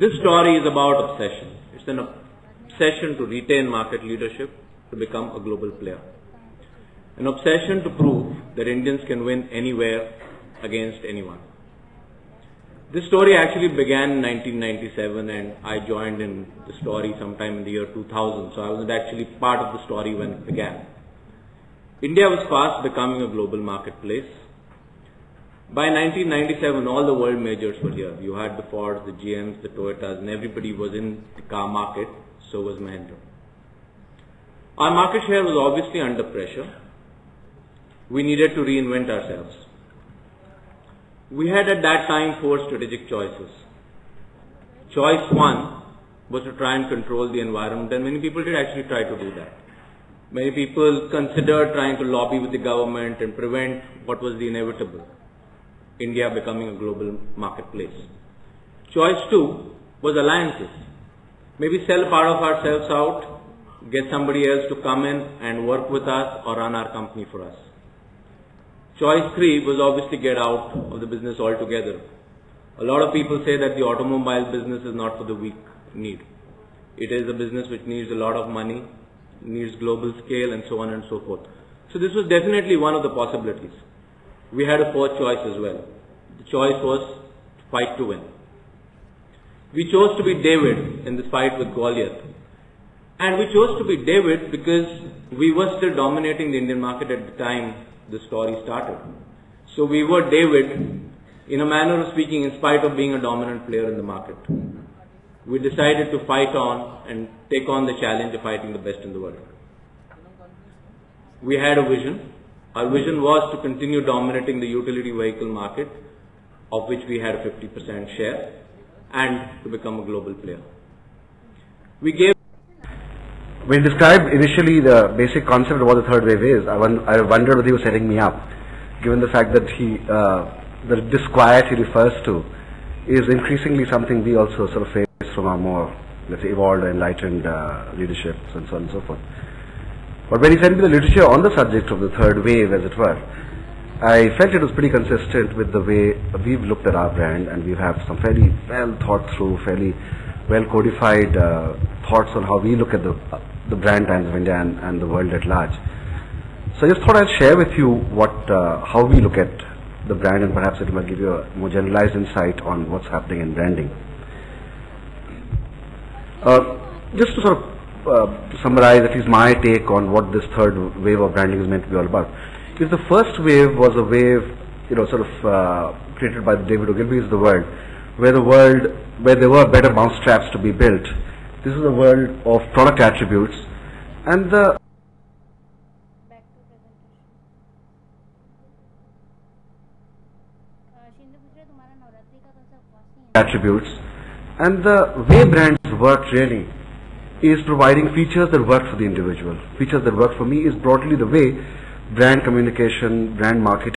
This story is about obsession. It's an obsession to retain market leadership, to become a global player. An obsession to prove that Indians can win anywhere against anyone. This story actually began in 1997 and I joined in the story sometime in the year 2000, so I wasn't actually part of the story when it began. India was fast becoming a global marketplace. By 1997, all the world majors were here. You had the Fords, the GMs, the Toyotas, and everybody was in the car market, so was Mahindra. Our market share was obviously under pressure. We needed to reinvent ourselves. We had at that time 4 strategic choices. Choice 1 was to try and control the environment, and many people did actually try to do that. Many people considered trying to lobby with the government and prevent what was the inevitable, India becoming a global marketplace. Choice 2 was alliances. Maybe sell part of ourselves out, get somebody else to come in and work with us or run our company for us. Choice 3 was obviously get out of the business altogether. A lot of people say that the automobile business is not for the weak need. It is a business which needs a lot of money, needs global scale and so on and so forth. So this was definitely one of the possibilities. We had a 4th choice as well. The choice was fight to win. We chose to be David in this fight with Goliath. And we chose to be David because we were still dominating the Indian market at the time the story started. So we were David in a manner of speaking in spite of being a dominant player in the market. We decided to fight on and take on the challenge of fighting the best in the world. We had a vision. Our vision was to continue dominating the utility vehicle market, of which we had a 50% share, and to become a global player. When you described initially the basic concept of what the third wave is, I wondered whether he was setting me up, given the fact that the disquiet he refers to is increasingly something we also sort of face from our more, let's say, evolved, enlightened leaderships and so on and so forth. But when he sent me the literature on the subject of the third wave, as it were, I felt it was pretty consistent with the way we've looked at our brand, and we have some fairly well thought through, fairly well codified thoughts on how we look at the brand Times of India and the world at large. So I just thought I'd share with you how we look at the brand, and perhaps it might give you a more generalized insight on what's happening in branding. Just to sort of summarize at least my take on what this third wave of branding is meant to be all about. If the first wave was a wave, created by the David Ogilvy's of the world, where there were better mousetraps to be built. This is a world of product attributes, and the way brands work really is providing features that work for the individual. Features that work for me is broadly the way brand communication, brand marketing